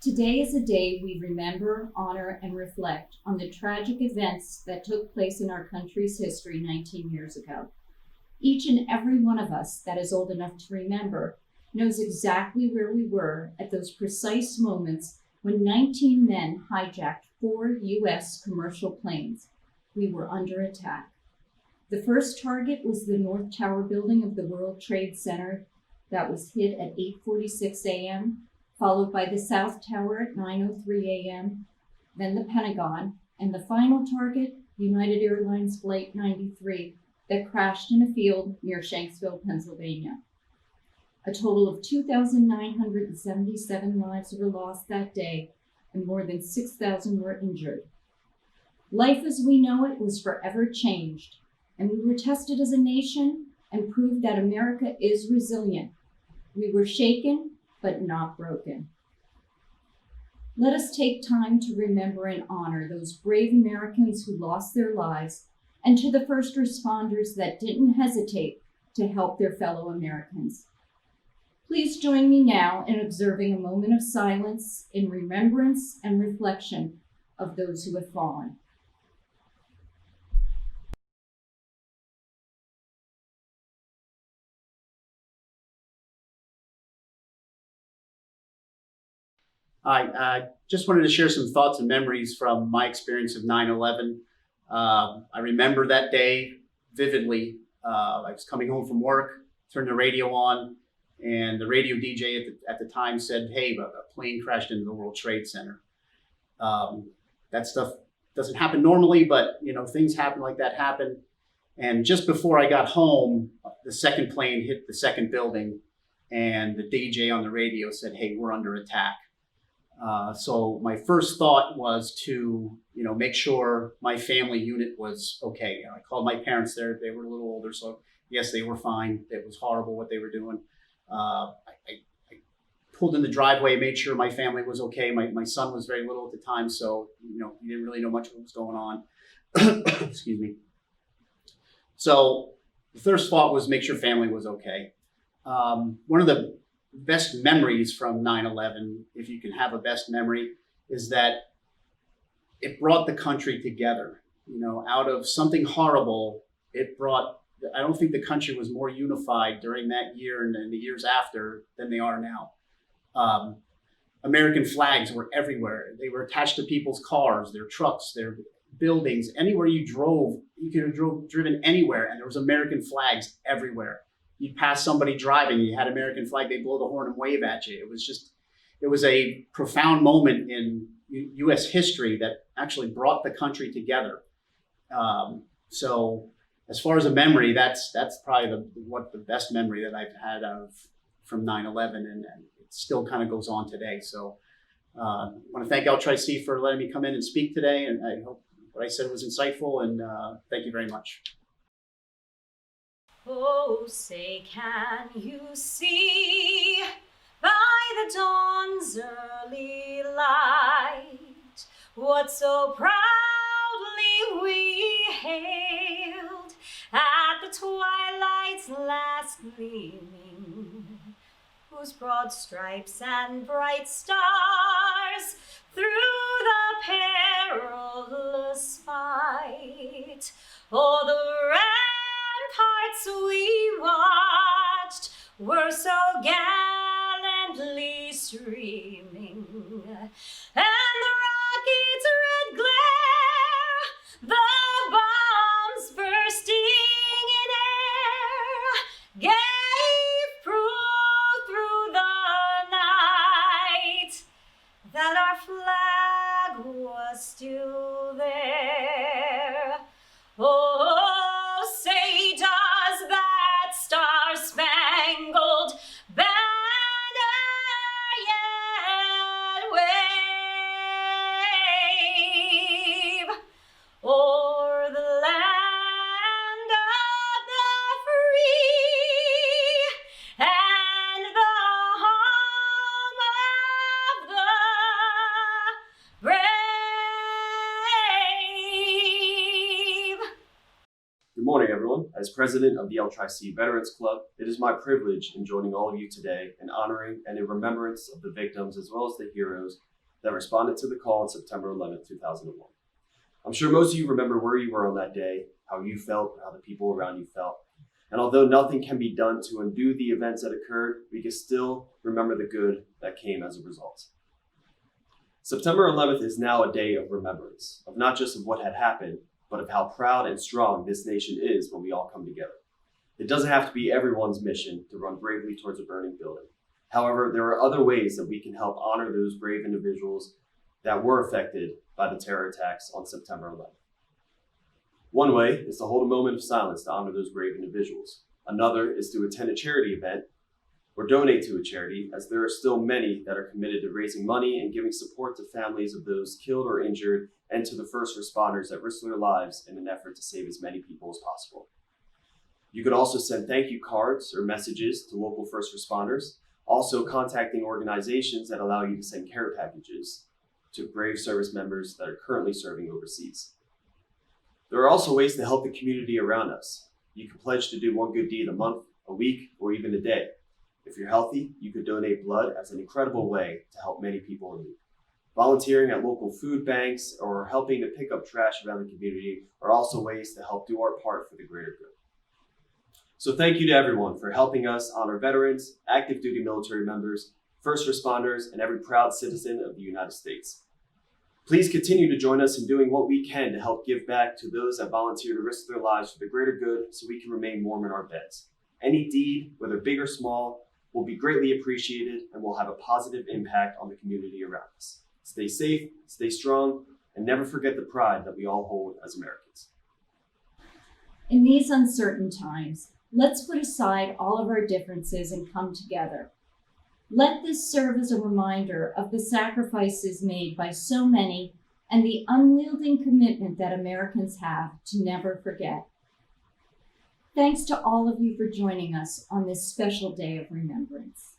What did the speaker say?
Today is a day we remember, honor, and reflect on the tragic events that took place in our country's history 19 years ago. Each and every one of us that is old enough to remember knows exactly where we were at those precise moments when 19 men hijacked 4 U.S. commercial planes. We were under attack. The first target was the North Tower building of the World Trade Center that was hit at 8:46 a.m., followed by the South Tower at 9:03 a.m., then the Pentagon, and the final target, United Airlines Flight 93, that crashed in a field near Shanksville, Pennsylvania. A total of 2,977 lives were lost that day, and more than 6,000 were injured. Life as we know it was forever changed, and we were tested as a nation and proved that America is resilient. We were shaken, but not broken. Let us take time to remember and honor those brave Americans who lost their lives, and to the first responders that didn't hesitate to help their fellow Americans. Please join me now in observing a moment of silence in remembrance and reflection of those who have fallen. I just wanted to share some thoughts and memories from my experience of 9/11. I remember that day vividly. I was coming home from work, turned the radio on, and the radio DJ at the time said, "Hey, a plane crashed into the World Trade Center." That stuff doesn't happen normally, but things happen like that happen. And just before I got home, the second plane hit the second building, and the DJ on the radio said, "Hey, we're under attack." So my first thought was to, make sure my family unit was okay. I called my parents there. They were a little older, so yes, they were fine. It was horrible what they were doing. I pulled in the driveway, made sure my family was okay. My son was very little at the time, so, he didn't really know much what was going on. Excuse me. So the first thought was make sure family was okay. One of the best memories from 9/11, if you can have a best memory, is that it brought the country together. Out of something horrible, I don't think the country was more unified during that year and the years after than they are now. American flags were everywhere. They were attached to people's cars, their trucks, their buildings. Anywhere you drove, you could have driven anywhere, and there was American flags everywhere. You'd pass somebody driving, you had American flag, they'd blow the horn and wave at you. It was a profound moment in U.S. history that actually brought the country together. So as far as a memory, that's probably the best memory that I've had from 9/11, and it still kind of goes on today. So I want to thank LCCC for letting me come in and speak today, and I hope what I said was insightful, and thank you very much. Oh, say can you see by the dawn's early light what so proudly we hailed at the twilight's last gleaming, whose broad stripes and bright stars through the perilous fight o'er the ramparts we watched were so gallantly streaming, and the rocket's red glare, the bombs bursting in air, gave proof through the night that our flag was still there. Oh, say does that star-spangled banner yet wave o'er the land of the free and the home of the brave? Good morning, everyone. As president of the LCCC Veterans Club, it is my privilege in joining all of you today in honoring and in remembrance of the victims as well as the heroes that responded to the call on September 11, 2001. I'm sure most of you remember where you were on that day, how you felt, how the people around you felt. And although nothing can be done to undo the events that occurred, we can still remember the good that came as a result. September 11th is now a day of remembrance, of not just of what had happened, but of how proud and strong this nation is when we all come together. It doesn't have to be everyone's mission to run bravely towards a burning building. However, there are other ways that we can help honor those brave individuals that were affected by the terror attacks on September 11th. One way is to hold a moment of silence to honor those brave individuals. Another is to attend a charity event or donate to a charity, as there are still many that are committed to raising money and giving support to families of those killed or injured and to the first responders that risk their lives in an effort to save as many people as possible. You could also send thank you cards or messages to local first responders, also contacting organizations that allow you to send care packages to brave service members that are currently serving overseas. There are also ways to help the community around us. You can pledge to do one good deed a month, a week, or even a day. If you're healthy, you could donate blood as an incredible way to help many people in need. Volunteering at local food banks or helping to pick up trash around the community are also ways to help do our part for the greater good. So thank you to everyone for helping us honor veterans, active duty military members, first responders, and every proud citizen of the United States. Please continue to join us in doing what we can to help give back to those that volunteer to risk their lives for the greater good so we can remain warm in our beds. Any deed, whether big or small, will be greatly appreciated and will have a positive impact on the community around us. Stay safe, stay strong, and never forget the pride that we all hold as Americans. In these uncertain times, let's put aside all of our differences and come together. Let this serve as a reminder of the sacrifices made by so many and the unyielding commitment that Americans have to never forget. Thanks to all of you for joining us on this special day of remembrance.